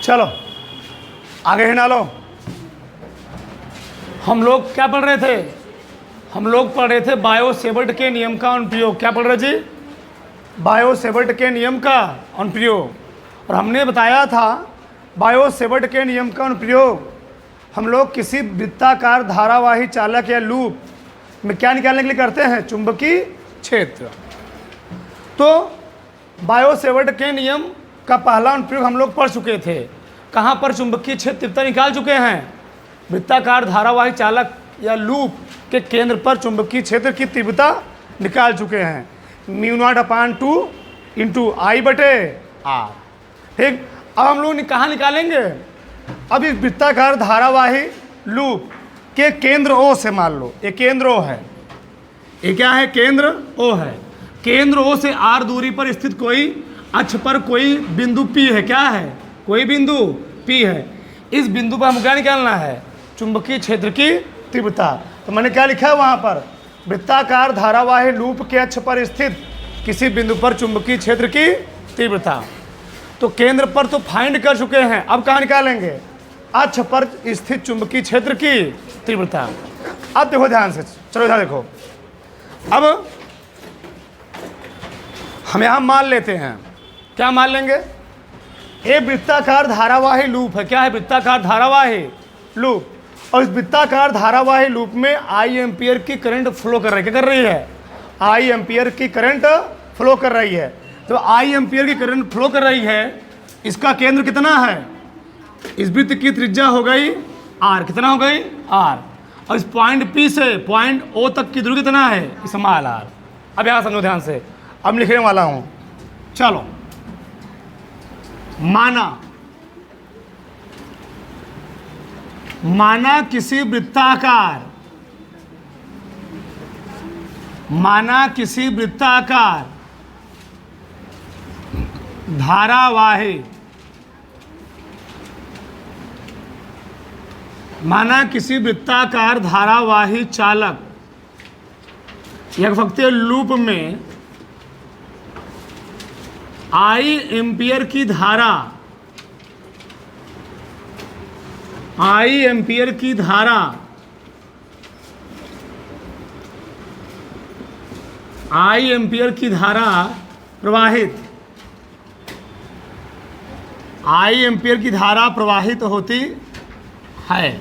चलो आगे हिना लो। हम लोग क्या पढ़ रहे थे? हम लोग पढ़ रहे थे बायो-सेवर्ट के नियम का अनुप्रयोग। क्या पढ़ रहे जी? बायो-सेवर्ट के नियम का अनुप्रयोग। और हमने बताया था बायो-सेवर्ट के नियम का अनुप्रयोग हम लोग किसी वृत्ताकार धारावाही चालक या लूप में क्या निकालने के लिए करते हैं? चुंबकीय क्षेत्र। तो बायो-सेवर्ट के नियम का पहला अनुप्रयोग हम लोग पढ़ चुके थे। कहाँ पर चुंबकीय क्षेत्र तीव्रता निकाल चुके हैं? वृत्ताकार धारावाही चालक या लूप के केंद्र पर चुंबकीय क्षेत्र की तीव्रता निकाल चुके हैं। μ0/2 × I/R। ठीक, अब हम लोग कहाँ निकालेंगे? अब इस वृत्ताकार धारावाही लूप के केंद्र O से मान लो, ये केंद्र O है। ये क्या है? केंद्र O है। केंद्र O से R दूरी पर स्थित कोई अक्ष पर कोई बिंदु P है। क्या है? कोई बिंदु P है। इस बिंदु पर हम क्या निकालना है? चुंबकीय क्षेत्र की तीव्रता। तो मैंने क्या लिखा है वहाँ पर? वृत्ताकार धारावाही लूप के अक्ष पर स्थित किसी बिंदु पर चुंबकीय क्षेत्र की तीव्रता। तो केंद्र पर तो फाइंड कर चुके हैं, अब कहाँ निकालेंगे? अक्ष पर स्थित चुंबकीय क्षेत्र की तीव्रता। अब देखो ध्यान से, चलो इधर देखो। अब हम यहाँ मान लेते हैं, क्या मान लेंगे? ये वृत्ताकार धारावाही लूप है। क्या है? वृत्ताकार धारावाही लूप। और इस वृत्ताकार धारावाही लूप में I एम्पियर की करंट फ्लो कर रही है। क्या कर रही है? I एम्पियर की करंट फ्लो कर रही है। तो I एम्पियर की करंट फ्लो कर रही है, इसका केंद्र कितना है? इस वृत्त की त्रिज्या हो गई R। कितना हो गई? R। और इस पॉइंट P से पॉइंट O तक की दूरी कितना है? Small r। अब यहाँ समझो ध्यान से, अब लिखने वाला हूँ। चलो, माना किसी वृत्ताकार धारावाही, चालक या फक्त लूप में I एम्पियर की धारा, प्रवाहित होती है।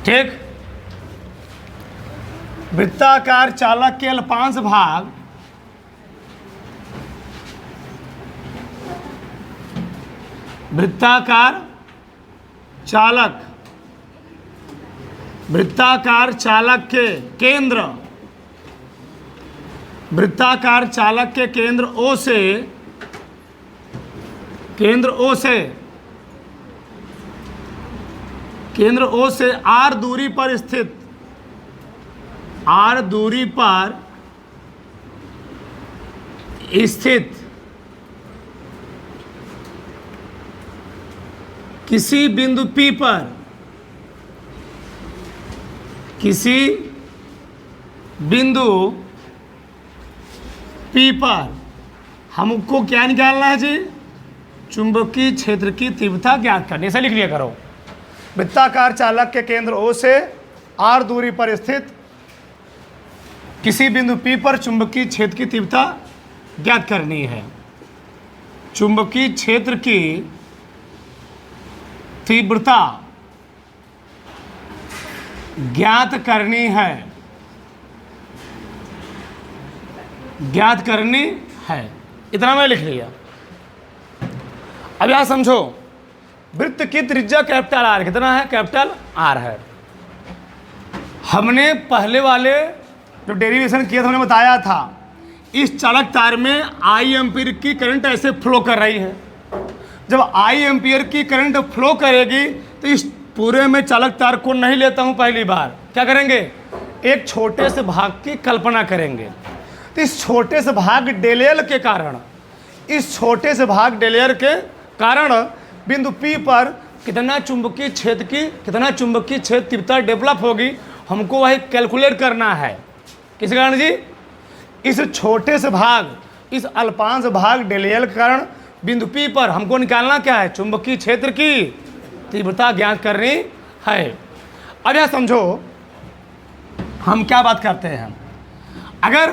ठीक, वृत्ताकार चालक के अल्पांश भाग वृत्ताकार चालक के केंद्र O से R दूरी पर स्थित किसी बिंदु P पर हमको क्या निकालना है जी? चुंबकीय क्षेत्र की तीव्रता ज्ञात करनी। ऐसे लिख लिया करो। वृत्ताकार चालक के केंद्र O से R दूरी पर स्थित किसी बिंदु P पर चुंबकीय क्षेत्र की तीव्रता ज्ञात करनी है। चुंबकीय क्षेत्र की तीव्रता ज्ञात करनी है। इतना मैं लिख लिया। अब यहां समझो, वृत्त की त्रिज्या कैपिटल R कितना है? कैपिटल R है। हमने पहले वाले जो डेरिवेशन किया था, हमने बताया था इस चालक तार में I एम्पियर की करंट ऐसे फ्लो कर रही है। जब I एम्पियर की करंट फ्लो करेगी तो इस पूरे में चालक तार को नहीं लेता हूं पहली बार। क्या करेंगे? एक छोटे से भाग की कल्पना करेंगे। तो इस छोटे से भाग डेलेल के कारण बिंदु P पर कितना चुंबकीय क्षेत्र तीव्रता डेवलप होगी, हमको वही कैलकुलेट करना है। किस कारण जी? इस छोटे से भाग, इस अल्पांश भाग डेलेल के कारण बिंदु P पर हमको निकालना क्या है, चुंबकीय क्षेत्र की तीव्रता ज्ञात करनी है। अब यह समझो हम क्या बात करते हैं। अगर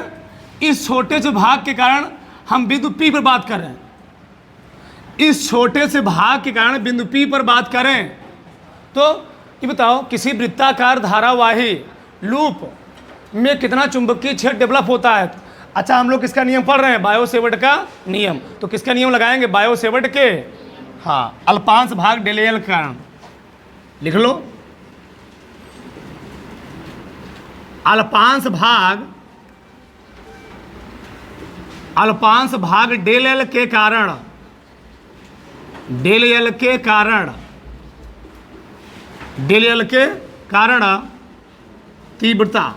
इस छोटे से भाग के कारण हम बिंदु P पर बात कर रहे हैं, इस छोटे से भाग के कारण बिंदु P पर बात करें, तो ये बताओ किसी वृत्ताकार धारावाही लूप में कितना चुंबकीय क्षेत्र डेवलप होता है। अच्छा, हम लोग किसका नियम पढ़ रहे हैं, बायो-सेवर्ट का नियम। तो किसका नियम लगाएंगे, बायो-सेवर्ट के, हाँ, अल्पांश भाग डेल एल के कारण। लिख लो, अल्पांश भाग डेल एल के कारण, डेल एल के कारण तीव्रता,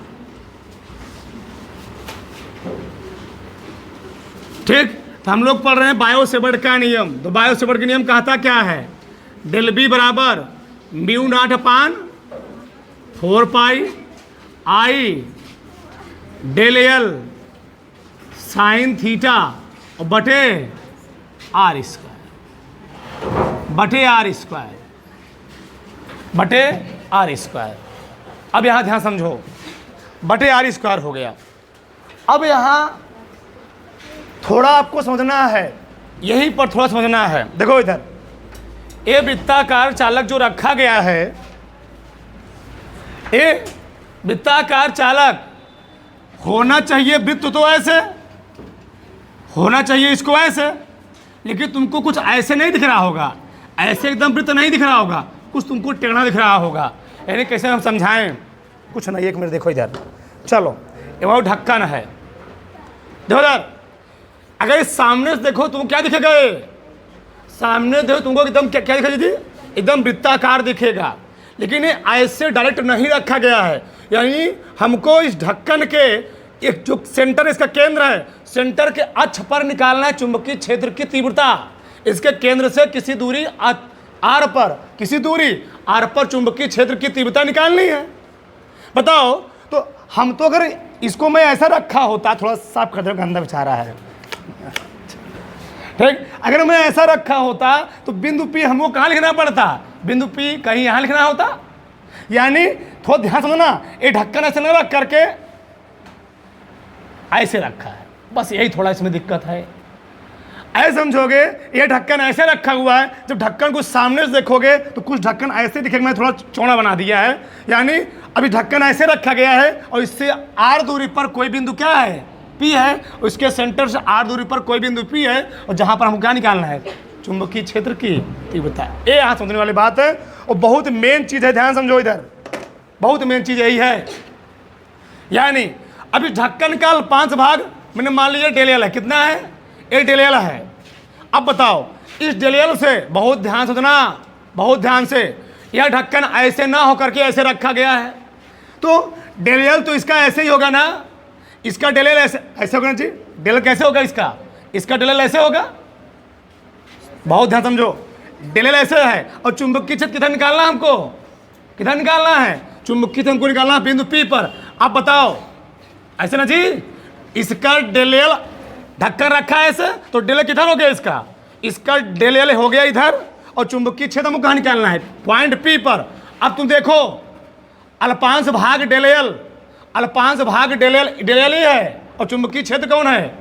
ठीक। तो हम लोग पढ़ रहे हैं बायो-सेवर्ट का नियम। तो बायो-सेवर्ट का नियम कहता क्या है, डेल बी बराबर म्यू नॉट अपान 4 पाई आई डेल एल साइन थीटा और बटे आर स्क्वायर। अब यहाँ ध्यान समझो, बटे आर स्क्वायर हो गया। अब यहाँ थोड़ा आपको समझना है, यहीं पर थोड़ा समझना है। देखो इधर ये वृत्ताकार चालक जो रखा गया है, ये वृत्ताकार चालक होना चाहिए, वृत्त तो ऐसे होना चाहिए, इसको ऐसे, लेकिन तुमको कुछ ऐसे नहीं दिख रहा होगा, ऐसे एकदम वृत्त नहीं दिख रहा होगा, कुछ तुमको टेढ़ा दिख रहा होगा। यानी कैसे हम समझाएं, कुछ नहीं, एक मिनट देखो इधर, चलो ये वो ढक्कन है, देखो इधर। अगर इस सामने से देखो तुमको क्या दिखेगा, सामने देखो तुमको एकदम क्या दिखेगा जी, एकदम वृत्ताकार दिखेगा, लेकिन ये ऐसे डायरेक्ट नहीं रखा गया है। यानी हमको इस ढक्कन के एक जो सेंटर, इसका केंद्र है, सेंटर के अक्ष पर निकालना है चुंबकीय क्षेत्र की तीव्रता। इसके केंद्र से किसी दूरी आर पर चुंबकीय क्षेत्र की तीव्रता निकालनी है। बताओ, तो हम तो अगर इसको मैं ऐसा रखा होता, थोड़ा साफ कर दो, गंदा बेचारा है, ठीक। अगर मैं ऐसा रखा होता तो बिंदु P हमको कहाँ लिखना पड़ता, बिंदु P कहीं यहाँ लिखना होता। यानी थोड़ा ध्यान समझना, ये ढक्कन ऐसे न रख करके ऐसे रखा है, बस यही थोड़ा इसमें दिक्कत है। ऐसे समझोगे, ये ढक्कन ऐसे रखा हुआ है, जब ढक्कन को सामने से देखोगे तो कुछ ढक्कन ऐसे दिखेगा, मैं थोड़ा चौड़ा बना दिया है। यानी अभी ढक्कन ऐसे रखा गया है और इससे आर दूरी पर कोई बिंदु क्या है, P है, उसके सेंटर से आर दूरी पर कोई बिंदु P है, और जहां पर हमको क्या निकालना है, चुंबकीय क्षेत्र की तीव्रता। ये यहाँ समझने वाली बात है और बहुत मेन चीज है, ध्यान समझो इधर, बहुत मेन चीज यही है। यानी अभी ढक्कन का अल्पांश भाग मैंने मान लिया डेल एल है, कितना है, ये डेल एल है। अब बताओ, इस डेल एल से बहुत ध्यान समझना, बहुत ध्यान से, यह ढक्कन ऐसे ना होकर के ऐसे रखा गया है, तो डेल एल तो इसका ऐसे ही होगा ना, इसका डेल एल ऐसे होगा ना जी, डेल कैसे होगा इसका डेल एल ऐसे होगा, बहुत ध्यान समझो, डेल एल ऐसे है, और चुंबकीय क्षेत्र किधर निकालना है हमको, किधर निकालना है, चुंबकीय क्षेत्र हमको निकालना है बिंदु P पर। अब बताओ, ऐसे ना जी, इसका डेल एल ढक्कन रखा है ऐसे, तो डेल एल किधर हो गया, इसका डेल एल हो गया इधर, और चुंबकीय क्षेत्र हमको कहाँ निकालना है, पॉइंट P पर। अब तुम देखो, अल्पांश भाग डेल एल डेल एल ही है, और चुंबकीय क्षेत्र कौन है,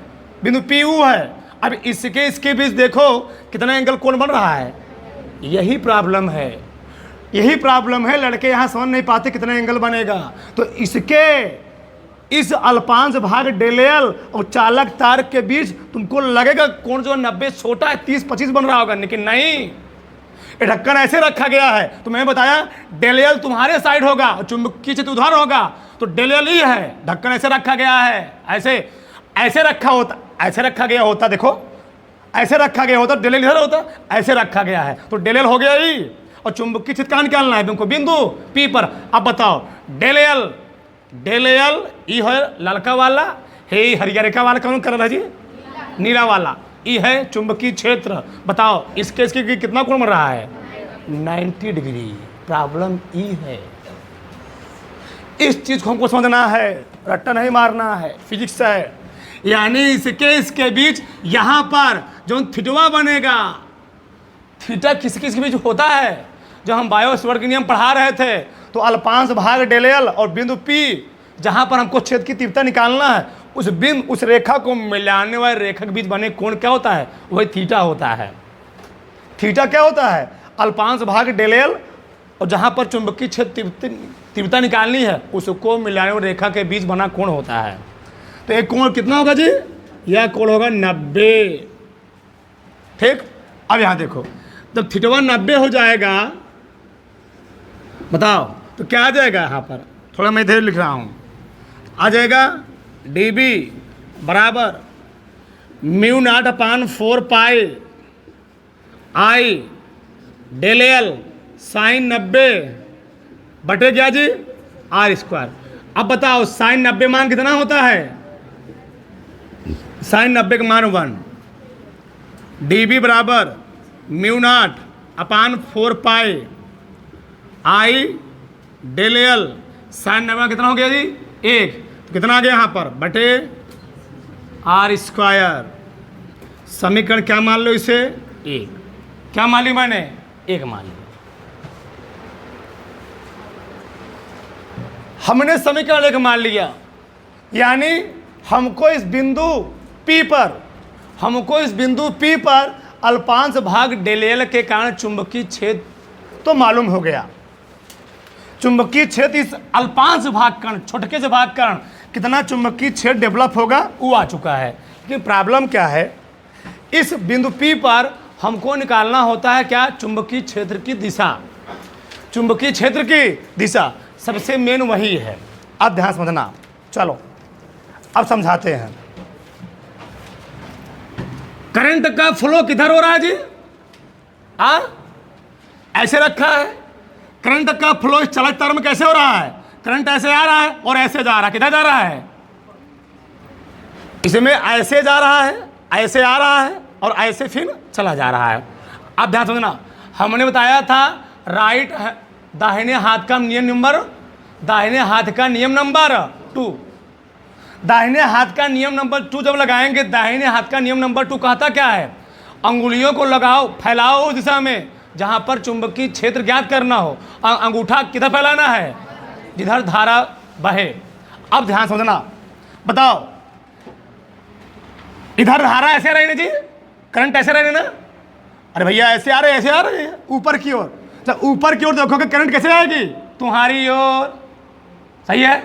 बिंदु PU है। अब इसके बीच देखो कितना एंगल कोण बन रहा है, यही प्रॉब्लम है, लड़के यहाँ समझ नहीं पाते कितना एंगल बनेगा। तो इस अल्पांश भाग डेल एल और चालक तार के बीच तुमको लगेगा कोण जो 90 छोटा है, 30-25 बन रहा होगा, लेकिन नहीं, ये ढक्कन ऐसे रखा गया है। तो मैंने बताया डेल एल तुम्हारे साइड होगा और चुंबकीय क्षेत्र उधर होगा, तो डेल एल ही है, ढक्कन ऐसे रखा गया है, ऐसे रखा गया होता, देखो ऐसे रखा गया होता, डेल एल इधर होता, ऐसे रखा गया है, तो डेल एल हो गया ही, और चुंबकीय क्षेत्र कहाँ निकालना है तुमको, बिंदु P पर। अब बताओ, डेल एल ई है ललका वाला, हे हरियरका वाला कौन कर रहा है जी, नीला वाला, ई है चुंबकीय क्षेत्र। बताओ इसके कितना कोण बन रहा है, 90 डिग्री। प्रॉब्लम ई है, इस चीज को हमको समझना है, रट्टा नहीं मारना है, फिजिक्स है। यानी इसके बीच यहाँ पर जो थीटा बनेगा, थीटा किस किस के बीच होता है, जो हम बायो सेवर्ट के नियम पढ़ा रहे थे, तो अल्पांश भाग डेल एल और बिंदु P जहाँ पर हमको छेद की तीव्रता निकालना है, उस रेखा को मिलाने वाले रेखा के बीच बने कोण क्या होता है, वही थीटा होता है। थीटा क्या होता है, अल्पांश भाग डेल एल और जहाँ पर चुंबकीय क्षेत्र तीव्रता निकालनी है उसको मिलाने वाली रेखा के बीच बना कोण होता है। तो एक कोण कितना होगा जी, यह कोण होगा 90। ठीक, अब यहाँ देखो, जब थीटा 90 हो जाएगा, बताओ तो क्या आ जाएगा, यहाँ पर थोड़ा मैं इधर लिख रहा हूँ, आ जाएगा dB बराबर μ0/4 पाई I डेल एल साइन 90 बटे क्या जी r²। अब बताओ साइन 90 मान कितना होता है, साइन 90 का मान 1, dB बराबर μ0/4 पाई I डेल एल साइन 90 कितना हो गया जी 1, तो कितना आ गया यहाँ पर बटे r²। समीकरण क्या मान लो इसे 1, क्या मान ली मैंने 1 मान ली। हमने समीकरण 1 मान लिया, यानी हमको इस बिंदु P पर अल्पांश भाग डेल एल के कारण चुंबकीय क्षेत्र तो मालूम हो गया। चुंबकीय क्षेत्र इस अल्पांश भाग कारण, छोटे से भाग कारण कितना चुंबकीय क्षेत्र डेवलप होगा वो आ चुका है। लेकिन प्रॉब्लम क्या है, इस बिंदु P पर हमको निकालना होता है क्या, चुंबकीय क्षेत्र की दिशा। चुंबकीय क्षेत्र की दिशा सबसे मेन वही है। अब ध्यान समझना, चलो अब समझाते हैं। करंट का फ्लो किधर हो रहा है जी, ऐसे रखा है। करंट का फ्लो इस चलत तार में कैसे हो रहा है, करंट ऐसे आ रहा है और ऐसे जा रहा है। किधर जा रहा है, इसमें ऐसे जा रहा है, ऐसे आ रहा है और ऐसे फिर चला जा रहा है। अब ध्यान समझना, हमने बताया था राइट दाहिने हाथ का नियम नंबर 2। दाहिने हाथ का नियम नंबर 2 जब लगाएंगे, दाहिने हाथ का नियम नंबर 2 कहता क्या है, अंगुलियों को लगाओ, फैलाओ उस दिशा में जहां पर चुंबकीय क्षेत्र ज्ञात करना हो। अंगूठा किधर फैलाना है, जिधर धारा बहे। अब ध्यान समझना, बताओ इधर धारा ऐसे रही ना जी, करंट ऐसे रहे ना, अरे भैया ऐसे आ रहे हैं ऊपर की ओर। जब ऊपर की ओर देखोगे करंट कैसे आएगी, तुम्हारी ओर। सही है,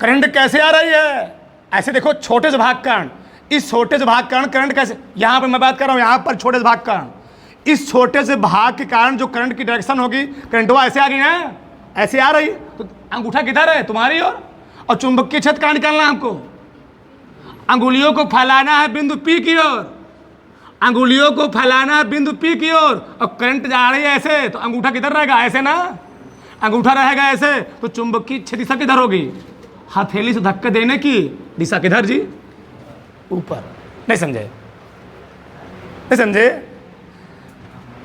करंट कैसे आ रही है, ऐसे देखो, छोटे से भाग कारण। इस छोटे से भाग कारण करंट कैसे, यहाँ पर मैं बात कर रहा हूँ, यहाँ पर छोटे से भाग कारण, इस छोटे से भाग के कारण जो करंट की डायरेक्शन होगी, करंट वो ऐसे आ गई ना, ऐसे आ रही, तो अंगूठा किधर है, तुम्हारी ओर। और चुंबकीय क्षेत्र कहाँ निकालना है हमको, अंगुलियों को फैलाना है बिंदु P की ओर, अंगुलियों को फैलाना है बिंदु P की ओर। और करंट जा रही है ऐसे, तो अंगूठा किधर रहेगा, ऐसे ना, अंगूठा रहेगा ऐसे, तो चुंबकीय क्षेत्र दिशा किधर होगी, हथेली से धक्का देने की दिशा किधर जी, ऊपर। नहीं समझे, नहीं समझे,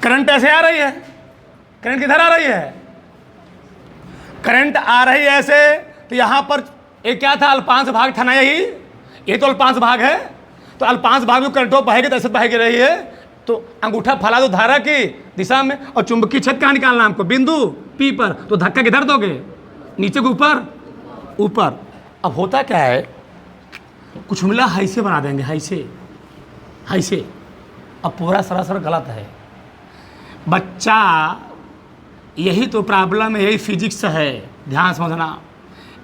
करंट ऐसे आ रही है, करंट किधर आ रही है, करंट आ रही है ऐसे, तो यहां पर एक क्या था, अल्पांश भाग था ना, ये तो अल्पांश भाग है। तो अल्पांश भाग में करंट बहेगी तो ऐसे बहेगी रही है, तो अंगूठा फैला दो धारा की दिशा में। और चुंबकीय क्षेत्र कहाँ निकालना हमको, बिंदु P पर, तो धक्का किधर दोगे, नीचे के ऊपर, ऊपर। अब होता क्या है, कुछ मिला हाइसे बना देंगे, हाइसे। अब पूरा सरासर गलत है बच्चा, यही तो प्रॉब्लम है, यही फिजिक्स है। ध्यान समझना,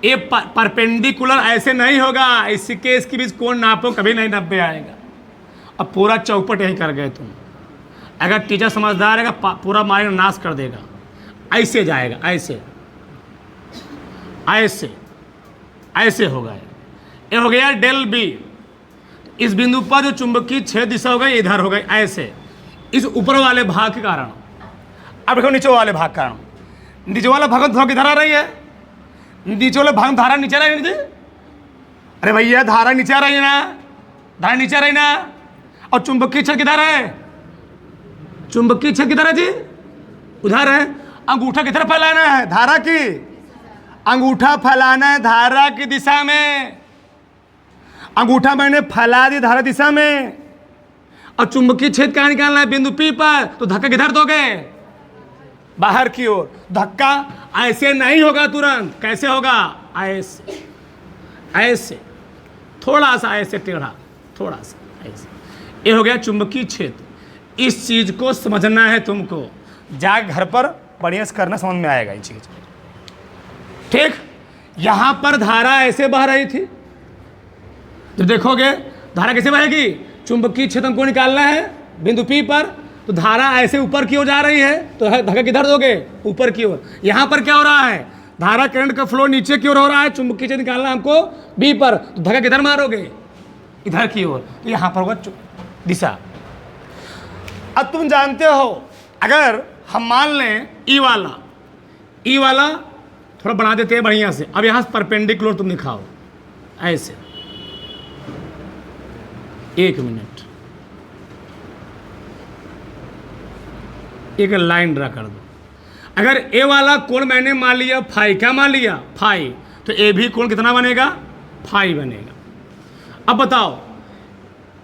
ये परपेंडिकुलर ऐसे नहीं होगा, इसके बीच कोण नापो, कभी नहीं 90 आएगा। अब पूरा चौपट यही कर गए तुम। अगर टीचर समझदार है पूरा माइंड नाश कर देगा। ऐसे जाएगा, ऐसे होगा। ये हो गया डेल बी। इस बिंदु पर जो चुंबकीय क्षेत्र दिशा हो गई इधर हो गई ऐसे, इस ऊपर वाले भाग के कारण। अब देखो नीचे वाले भाग कारण, नीचे वाला भाग थोड़ा किधर आ रही है, नीचे वाले भाग धारा नीचे रही नीचे। अरे भैया धारा नीचे आ रही है ना, धारा नीचे आ रही ना। और चुंबकीय क्षेत्र किधर है, चुंबकीय क्षेत्र किधर है जी, उधर है। अंगूठा किधर फैलाना है, धारा की, अंगूठा फैलाना है धारा की दिशा में। अंगूठा मैंने फैला दी धारा दिशा में, और चुंबकीय क्षेत्र कहाँ निकालना है? बिंदु P पर। तो धक्का किधर दोगे? बाहर की ओर। धक्का ऐसे नहीं होगा तुरंत, कैसे होगा? ऐसे, ऐसे, थोड़ा सा ऐसे टेढ़ा, थोड़ा सा ऐसे। ये हो गया चुंबकीय क्षेत्र। इस चीज को समझना है तुमको, जा घर पर बढ़िया से करना, समझ में आएगा ये चीज। ठीक, यहां पर धारा ऐसे बह रही थी, जब देखोगे धारा कैसे बहेगी? चुंबकीय क्षेत्र को निकालना है बिंदु P पर, तो धारा ऐसे ऊपर की ओर जा रही है, तो धक्का किधर दोगे? ऊपर की ओर। यहां पर क्या हो रहा है? धारा करंट का फ्लो नीचे की ओर हो रहा है, चुंबकीय क्षेत्र निकालना हमको B पर, तो धक्का किधर मारोगे? इधर की ओर। तो यहां पर होगा दिशा। अब तुम जानते हो, अगर हम मान लें ई वाला थोड़ा बढ़ा देते हैं बढ़िया से। अब यहां से परपेंडिकुलर तुम दिखाओ ऐसे, 1 मिनट, एक लाइन ड्रा कर दो। अगर ए वाला कोण मैंने मान लिया फाई, क्या मान लिया? फाई, तो ए भी कोण कितना बनेगा? फाई बनेगा। अब बताओ,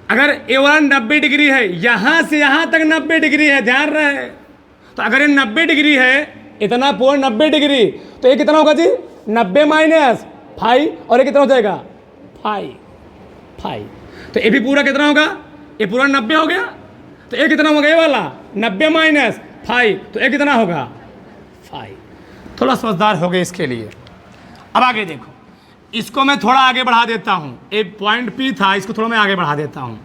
अगर ए वाला 90 डिग्री है, यहां से यहां तक 90 डिग्री है, ध्यान रहे, तो अगर ये 90 डिग्री है, इतना कोण 90 डिग्री, तो ये कितना होगा जी? 90 माइनस फाई, और ये कितना हो जाएगा? फाई। तो ये भी पूरा कितना होगा? ये पूरा 90 हो गया, तो ये कितना होगा? ये वाला 90 माइनस फाई, तो ये कितना होगा? फाई। थोड़ा समझदार हो गए इसके लिए। अब आगे देखो, इसको मैं थोड़ा आगे बढ़ा देता हूं। एक पॉइंट P था, इसको थोड़ा मैं आगे बढ़ा देता हूं।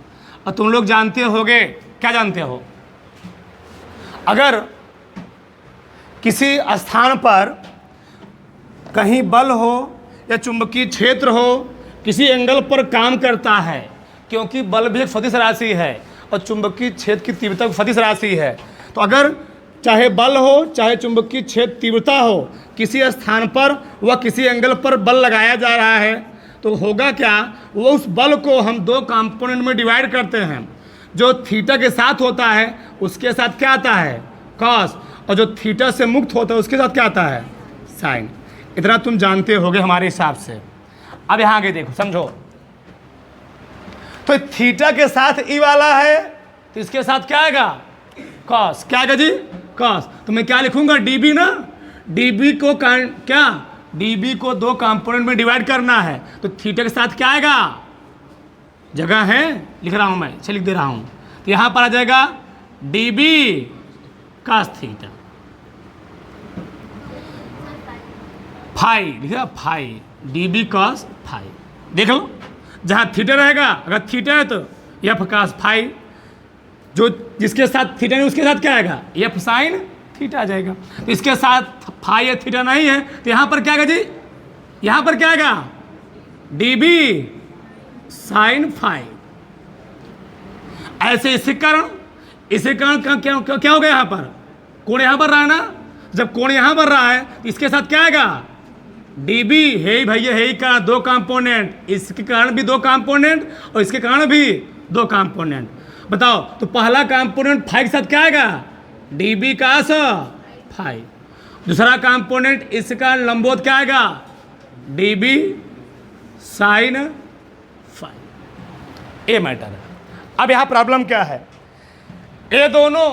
और तुम लोग जानते होगे, क्या जानते हो? अगर किसी स्थान पर कहीं बल हो या चुंबकीय क्षेत्र हो, किसी एंगल पर काम करता है, क्योंकि बल भी एक सदिश राशि है और चुंबकीय क्षेत्र की तीव्रता सदिश राशि है, तो अगर चाहे बल हो चाहे चुंबकीय क्षेत्र तीव्रता हो, किसी स्थान पर व किसी एंगल पर बल लगाया जा रहा है, तो होगा क्या? वो उस बल को हम 2 कंपोनेंट में डिवाइड करते हैं। जो थीटा के साथ होता है उसके साथ क्या आता है? कॉस, और जो थीटा से मुक्त होता है उसके साथ क्या आता है? साइन। इतना तुम जानते होगे हमारे हिसाब से। अब यहाँ आगे देखो, समझो। तो थीटा के साथ ई वाला है, तो इसके साथ क्या आएगा? कॉस। क्या आएगा जी? कॉस। तो मैं क्या लिखूंगा? डीबी ना, डीबी को क्या? डीबी को 2 कंपोनेंट में डिवाइड करना है, तो थीटा के साथ क्या आएगा? जगह है, लिख रहा हूं मैं, लिख दे रहा हूं। तो यहां पर आ जाएगा डीबी कॉस थीटा, फाई, लिखा फाई, डीबी कॉस फाई। देख लो, जहां थीटा रहेगा, अगर थीटा है तो एफ कॉस फाई, जो जिसके साथ थीटा नहीं उसके साथ क्या आएगा? एफ साइन थीटा आ जाएगा। तो इसके साथ फाई या थीटा नहीं है, तो यहां पर क्या आएगा जी? यहां पर क्या आएगा? DB sine phi. ऐसे इसी कारण क्या हो गया? यहां पर कोण यहां पर रहा है ना, जब कोण यहां पर रहा है तो इसके साथ क्या आएगा? डीबी है भैया, है का 2 कंपोनेंट, इसके कारण भी 2 कंपोनेंट और इसके कारण भी 2 कंपोनेंट। बताओ, तो पहला कंपोनेंट फाई के साथ क्या आएगा? डीबी का फाई। दूसरा कंपोनेंट इसका लंबवत क्या आएगा? DB sine phi. ये मैटर है। अब यहां प्रॉब्लम क्या है? ये दोनों,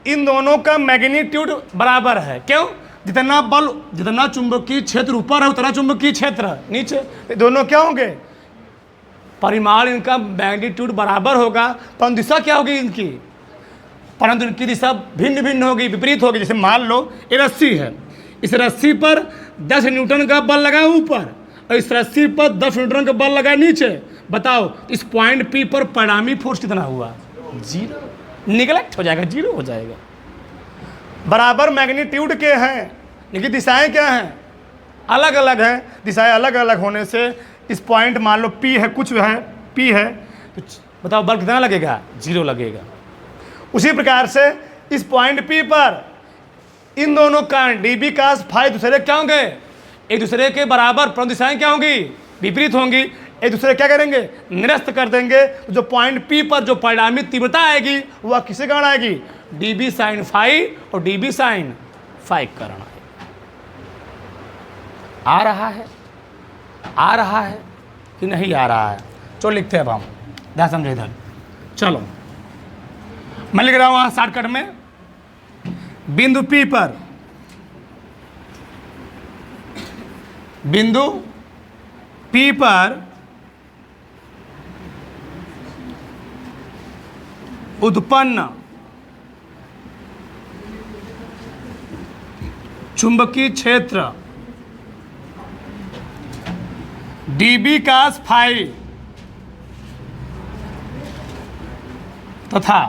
इन दोनों का मैग्नीट्यूड बराबर है। क्यों? जितना बल, जितना चुंबकीय क्षेत्र ऊपर है उतना चुंबकीय क्षेत्र नीचे, ये दोनों क्या होंगे? परिमाण इनका मैग्नीट्यूड बराबर होगा, परंतु दिशा क्या होगी इनकी? परंतु इनकी दिशा भिन्न भिन्न होगी, विपरीत होगी। जैसे मान लो ये रस्सी है, इस रस्सी पर 10 न्यूटन का बल लगा ऊपर और इस रस्सी पर 10 न्यूटन का बल लगा नीचे। बताओ, इस पॉइंट P पर परिणामी फोर्स कितना हुआ? 0। निगलेक्ट हो जाएगा, 0 हो जाएगा। बराबर मैग्नीट्यूड के हैं, लेकिन दिशाएं क्या हैं? अलग अलग हैं। दिशाएं अलग अलग होने से इस पॉइंट, मान लो P है, कुछ है P है, तो बताओ बल कितना लगेगा? 0 लगेगा। उसी प्रकार से इस पॉइंट P पर इन दोनों का डीबी कॉस फाई दूसरे क्या होंगे? एक दूसरे के बराबर, परंतु दिशाएं क्या होंगी? विपरीत होंगी। एक दूसरे क्या करेंगे? निरस्त कर देंगे। तो जो पॉइंट P पर जो परिणामी तीव्रता आएगी वह किसके कारण आएगी? डीबी साइन फाई और डीबी साइन फाई कारण आएगी। आ रहा है कि नहीं आ रहा है? चलो लिखते हैं अब हम, ध्यान समझो इधर। चलो मैं लिख रहा हूँ वहाँ शॉर्टकट में, बिंदु P पर, बिंदु P पर उत्पन्न चुंबकीय क्षेत्र dB cos फाई तथा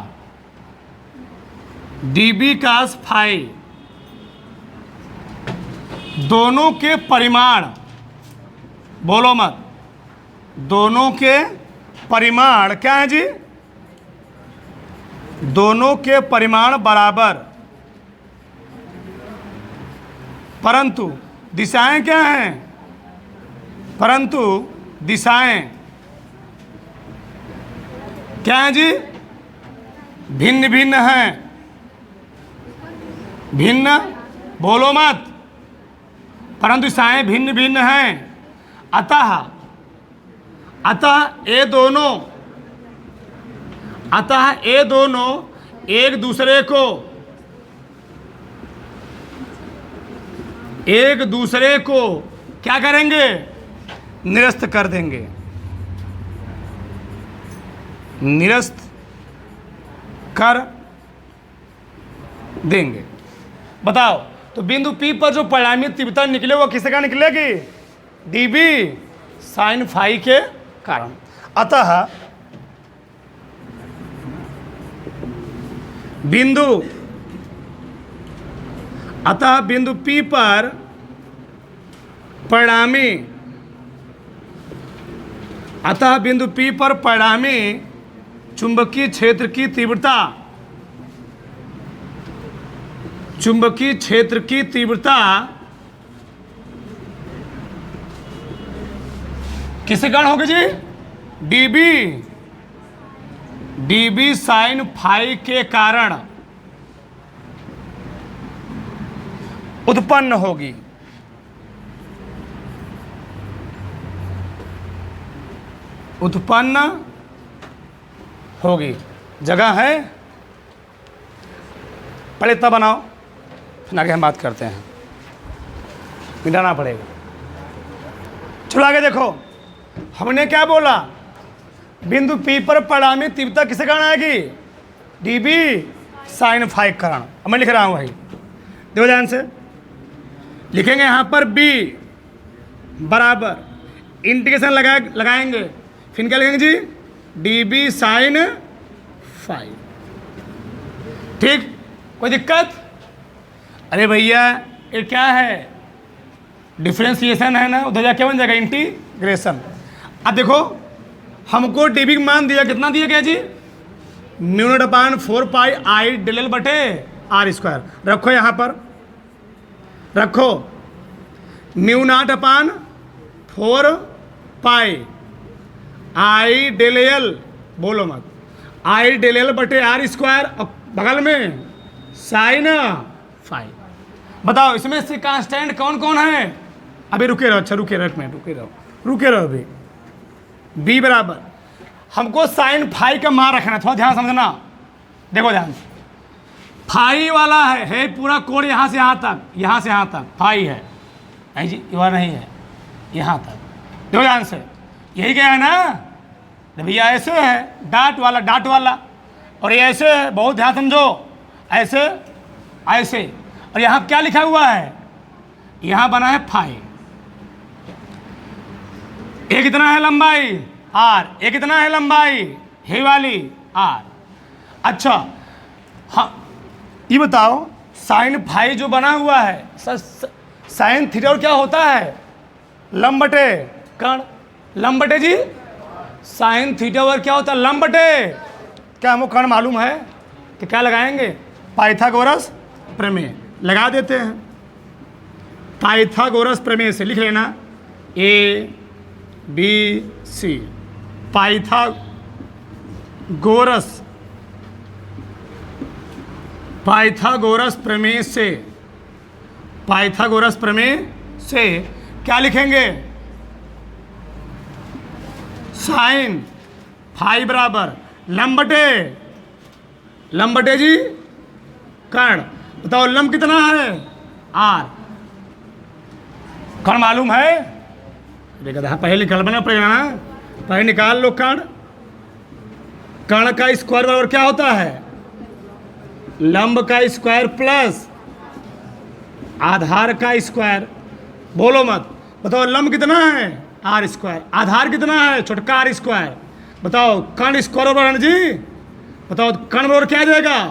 dB cos फाई दोनों के परिमाण, बोलो मत, दोनों के परिमाण क्या है जी? दोनों के परिमाण बराबर, परंतु दिशाएं क्या हैं? परंतु दिशाएं क्या हैं जी? भिन्न भिन्न हैं। भिन्न, बोलो मत, परंतु दिशाएं भिन्न भिन्न हैं। अतः ये दोनों एक दूसरे को क्या करेंगे? निरस्त कर देंगे, निरस्त कर देंगे। बताओ, तो बिंदु P पर जो परिणामी तीव्रता निकले वो किससे का निकलेगी? dB sin फाई के कारण। अतः बिंदु P पर परिणामी चुंबकीय क्षेत्र की तीव्रता किसके कारण होगी जी? dB sin फाई के कारण उत्पन्न होगी। जगह है, पहले इतना बनाओ, फिर आगे हम बात करते हैं, मिटाना पड़ेगा। चलो आगे देखो, हमने क्या बोला? बिंदु P पर परिणामी तीव्रता किसके कारण आएगी? dB sin फाई के कारण। अब मैं लिख रहा हूँ भाई, देखो ध्यान से, लिखेंगे यहाँ पर B बराबर, इंटीग्रेशन लगाएंगे, फिर क्या लिखेंगे जी? dB sin phi. ठीक, कोई दिक्कत? अरे भैया ये क्या है? डिफ्रेंसिएशन है ना, उधर क्या बन जाएगा? इंटीग्रेशन। अब देखो, हमको dB का मान दिया, कितना दिया गया जी? μ0/4 पाई I डेल बटे R स्क्वायर। रखो यहाँ पर, रखो μ0/4 पाई I डेल L, बोलो मत, I डेल L बटे R स्क्वायर, और बगल में साइन फाई। बताओ इसमें से कांस्टेंट कौन कौन है? अभी रुके रहो, अच्छा रुके रहो अभी। B बराबर, हमको साइन फाई का मान रखना, थोड़ा ध्यान समझना, देखो ध्यान से। फाई वाला है पूरा कोण यहाँ से यहाँ तक फाई है, नहीं जी ये नहीं है, यहाँ तक। देखो ध्यान से, यही क्या है ना भैया? ऐसे है डाट वाला, और ये ऐसे है, बहुत ध्यान समझो, ऐसे, और यहाँ क्या लिखा हुआ है? यहाँ बना है फाई। एक कितना है लंबाई? R। एक कितना है लंबाई? हे वाली R। अच्छा हाँ, ये बताओ, साइन फाई जो बना हुआ है, साइन थीटा और क्या होता है? लंब बटे कर्ण। लंब बटे जी, साइन थीटा और क्या होता है? लंब बटे, क्या हमको कर्ण मालूम है? तो क्या लगाएंगे? पाइथागोरस प्रमेय लगा देते हैं। पाइथागोरस प्रमेय से लिख लेना ABC, पाइथागोरस प्रमेय से क्या लिखेंगे? साइन फाई बराबर लंब बटे जी कर्ण। बताओ लंब कितना है आर। कर्ण मालूम है? देखा पहले निकालना पड़ेगा ना, पहले निकाल लो कर्ण। कर्ण का स्क्वायर बराबर क्या होता है? लंब का स्क्वायर प्लस आधार का स्क्वायर। बोलो मत। बताओ लंब कितना है आर स्क्वायर, आधार कितना है छोटका आर स्क्वायर। बताओ कर्ण स्क्वायर बराबर जी। बताओ कर्ण बराबर क्या आ जाएगा?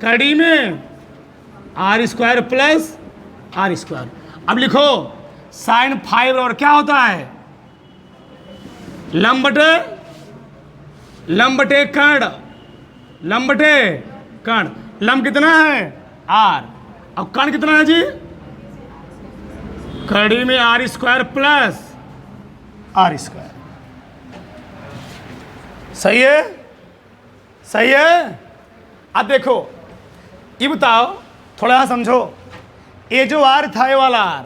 कड़ी में R square plus are square. अब लिखो साइन फाइव बराबर क्या होता है? लंब बटे कर्ण, लंब बटे कर्ण। लंब कितना है आर, अब कर्ण कितना है जी? कड़ी में R square plus are square. सही है? सही है? अब देखो ये बताओ, थोड़ा सा समझो। ये जो आर था, ये वाला आर,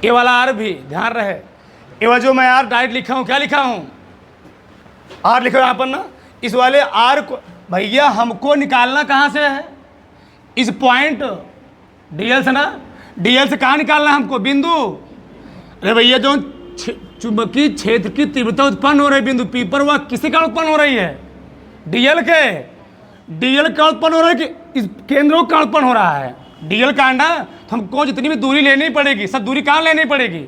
ये वाला आर भी ध्यान रहे। ये वाला जो मैं आर डायरेक्ट लिखा हूं, क्या लिखा हूं? आर लिखो यहां पर ना। इस वाले आर को भैया हमको निकालना कहां से है? इस पॉइंट डीएल से ना। डीएल से कहाँ निकालना है हमको? बिंदु। अरे भैया जो चुंबकीय क्षेत्र की तीव्रता उत्पन्न हो रही बिंदु पी पर, वह किसी का उत्पन्न हो रही है? डीएल के। डीएल का उत्पन्न हो रहा है कि इस केंद्रों का उत्पन्न हो रहा है? डीएल का अंडा। तो हमको जितनी भी दूरी लेनी पड़ेगी, सब दूरी कहाँ लेनी पड़ेगी?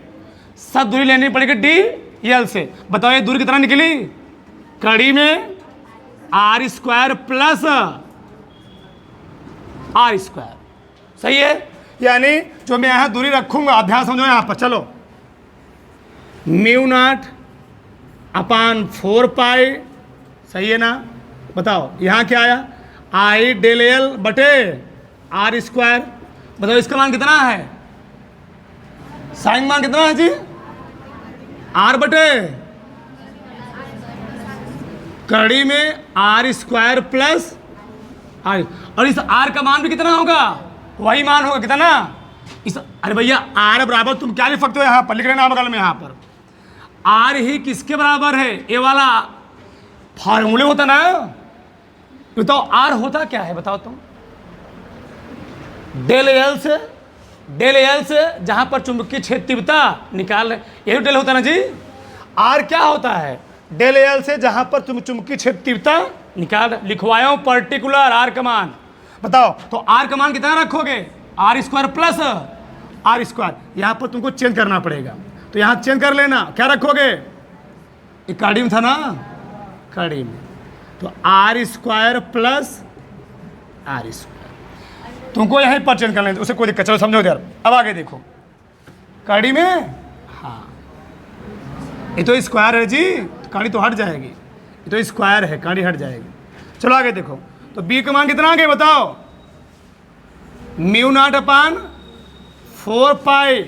सब दूरी लेनी पड़ेगी डीएल से। बताओ ये दूरी कितना निकली? कड़ी में R square plus are square. सही है? यानी जो मैं यहां दूरी रखूंगा, अभ्यास समझो यहां पर। चलो म्यू नॉट अपान 4 पाई, सही है ना? बताओ यहां क्या आया? आई डेल एल बटे आर स्क्वायर। बताओ इसका मान कितना है? साइन मान कितना है जी? आर बटे कड़ी में आर स्क्वायर प्लस आर। और इस आर का मान भी कितना होगा? वही मान होगा कितना? इस अरे भैया आर बराबर तुम क्या लिख सकते हो? यहां पर लिख लेना बगल में। यहां पर आर ही किसके बराबर है? ये वाला फार्मूले होता ना। बताओ आर होता क्या है? बताओ तुम। डेल एल से जहां पर चुंबकीय क्षेत्र तीव्रता निकाल रहे, यही डेल होता ना जी। आर क्या होता है? डेल एल से जहां पर तुम चुंबकीय क्षेत्र तीव्रता निकाल। लिखवाया हूं पर्टिकुलर आर का मान। बताओ तो आर का मान कितना रखोगे? R square plus are square. यहां पर तुमको चेंज करना पड़ेगा, तो यहां चेंज कर लेना। क्या रखोगे? ये कड़ी में था ना, कड़ी में। तो R square plus are square तुमको यहीं पर चेंज कर लेना, उसे कोई दिक्कत। चलो समझो यार। अब आगे देखो कड़ी में, हाँ ये तो स्क्वायर है जी, कड़ी तो हट जाएगी। ये तो स्क्वायर है, कड़ी हट जाएगी। चलो आगे देखो। तो बी का मान कितना आ गया बताओ? म्यू नॉट अपान 4 पाई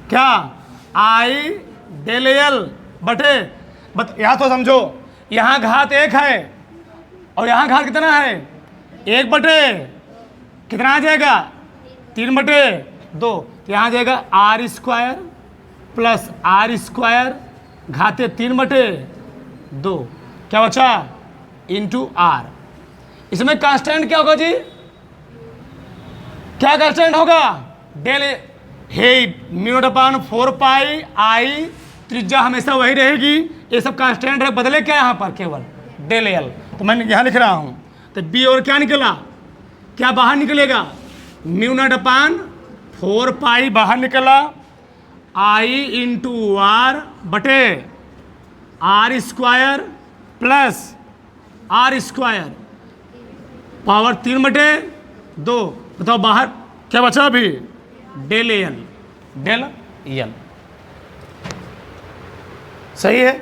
क्या आई डेल एल बटे यहाँ तो समझो, यहाँ घात 1 है और यहाँ घात कितना है? 1 बटे कितना आ जाएगा? 3 बटे 2। तो यहाँ आ जाएगा r square plus are square घाते 3 बटे 2। क्या बचा? Into are. इसमें कांस्टेंट क्या होगा जी? क्या कांस्टेंट होगा? डेल हे म्यू नॉट अपान 4 पाई आई, त्रिज्या हमेशा वही रहेगी। ये सब कांस्टेंट है, बदले क्या यहाँ पर? केवल डेल एल। तो मैं यहाँ लिख रहा हूँ। तो बी और क्या निकला? क्या बाहर निकलेगा? म्यू नॉट अपान 4 पाई बाहर निकला, आई इंटू आर बटे are square plus are square power 3 बटे 2। बताओ बाहर क्या बचा अभी? Del L, del L. सही है?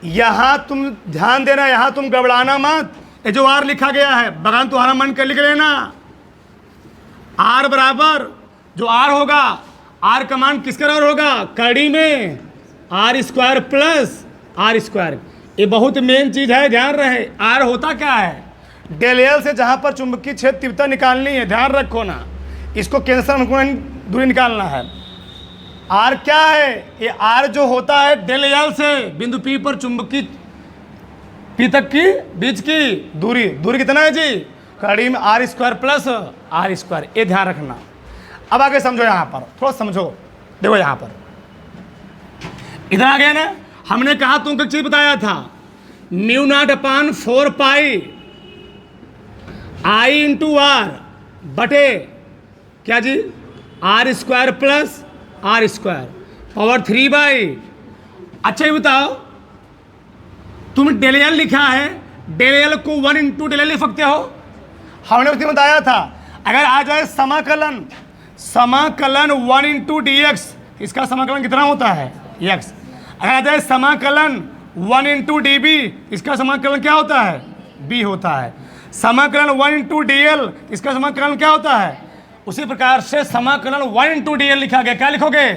यहां तुम ध्यान देना, यहां तुम गड़बड़ाना मत। ये जो आर लिखा गया है बगान तुम्हारा मन कर लिख लेना। आर बराबर जो आर होगा, आर का मान किसके बराबर होगा? कड़ी में R square plus are square. ये बहुत मेन चीज है, ध्यान रहे। आर होता क्या है? डेल एल से जहां पर चुंबकीय क्षेत्र तीव्रता निकालनी है, ध्यान रखो ना। इसको केंद्र से हमको दूरी निकालना है। आर क्या है, ये आर जो होता है डेल एल से बिंदु पी पर चुंबकीय पी तक की बीच की दूरी कितना है जी, कड़ी में R square plus are square, ये ध्यान रखना। अब आगे समझो, यहाँ पर थोड़ा समझो, देखो यहाँ पर इधर आ गया ना, हमने कहा तुमको एक चीज बताया था, mu naught upon 4 pi i into are बटे क्या जी, r square plus are square power 3 by. अच्छा ये बताओ, तुम डेल एल लिखा है, डेल एल को 1 इंटू डेल एल लिख सकते हो। हमने उसमें बताया था अगर आ जाए समाकलन 1 इंटू डी एक्स, इसका समाकलन कितना होता है एक्स। अगर आ जाए समाकलन 1 इंटू डी बी, इसका समाकलन क्या होता है बी होता है। समाकलन 1 इंटू डी एल, इसका समाकलन क्या होता है। उसी प्रकार से समाकलन 1 इंटू डी एल लिखा गया, क्या लिखोगे,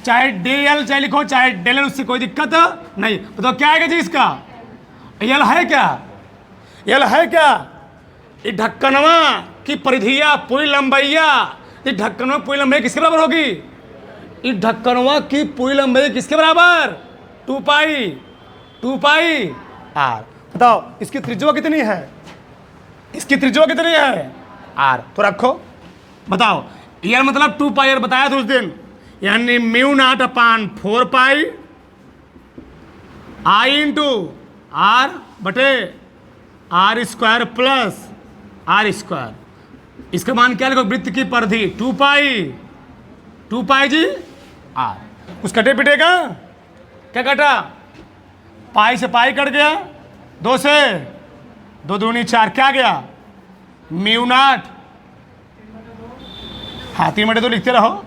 चाहे डी एल चाहे लिखो चाहे डेल एल, उससे कोई दिक्कत नहीं। बताओ क्या आएगा जी इसका, एल है क्या, एल है क्या, ये ढक्कनवा की परिधिया पूरी लंबाइया, ये ढक्कनवा पूरी लंबाई किसके बराबर होगी, ये ढक्कनवा की पूरी लंबाई किसके बराबर 2 पाई आर। बताओ इसकी त्रिज्या कितनी है, इसकी त्रिज्या कितनी है आर, तो रखो। बताओ यार मतलब 2 पाई आर बताया था उस दिन, यानी mu naught upon 4 pi i into are बटे are square plus are square. इसका मान क्या लिखो, वृत्त की परिधि 2 पाई जी आर। कुछ कटे पिटेगा, क्या कटा, पाई से पाई कट गया, 2 से 2 दूनी 4, क्या गया म्यू नॉट, हाँ 3 बटे 2 लिखते रहो,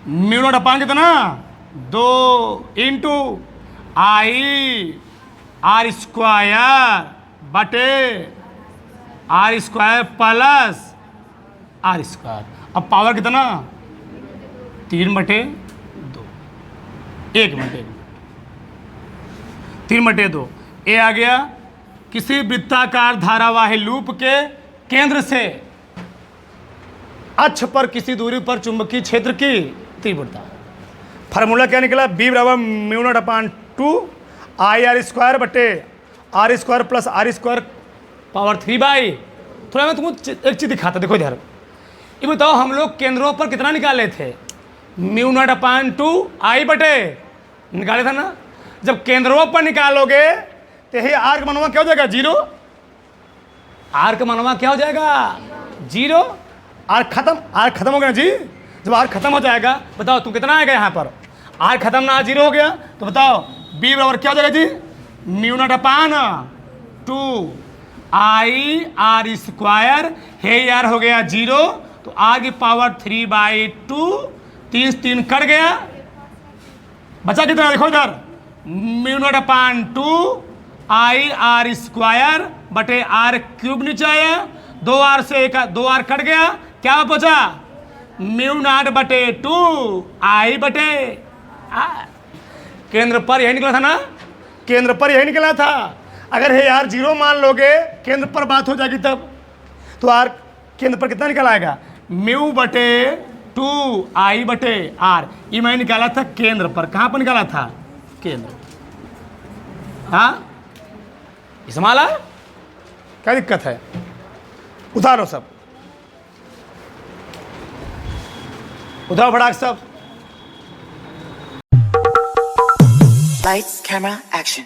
म्यू नॉट अपान कितना 2 इंटू आई आर स्क्वायर बटे are square plus are square. अब पावर कितना 3 बटे 2, 1 मिनट 3 बटे 2, ये आ गया किसी वृत्ताकार धारावाही लूप के केंद्र से अक्ष पर किसी दूरी पर चुंबकीय क्षेत्र की तीव्रता। फार्मूला क्या निकला, बी बराबर mu naught upon 2 i are square बटे are square plus are square power 3 by. थोड़ा मैं तुमको एक चीज़ दिखाता, देखो इधर, ये बताओ हम लोग केंद्रों पर कितना निकाले थे, म्यू नॉट अपान 2 आई बटे निकाले था ना। जब केंद्रों पर निकालोगे तो यही आर का मनवा क्या हो जाएगा 0, आर का मनवा क्या हो जाएगा 0, आर खत्म हो गया जी। जब आर खत्म हो जाएगा बताओ तुम कितना आएगा यहाँ पर, आर खत्म ना 0 हो गया, तो बताओ बी बराबर क्या हो जाएगा जी, mu naught upon 2 i are square, हे यार हो गया 0, तो आर की पावर 3 बाई 2, 3 कट गया, बचा कितना देखो इधर, mu naught upon 2 i are square बटे आर क्यूब नीचे आया, 2 आर से 2 आर कट गया, क्या बचा म्यू नॉट बटे 2 आई बटे आर। केंद्र पर यही निकला था ना, केंद्र पर यही निकला था। अगर है यार 0 मान लोगे केंद्र पर बात हो जाएगी तब, तो आर केंद्र पर कितना निकल आएगा म्यू बटे 2 आई बटे आर। ये मैंने निकाला था केंद्र पर, कहाँ पर निकाला था केंद्र, हाँ इसमाला क्या दिक्कत है, उतारो सब, उतारो फटाक सब। Lights, camera, action.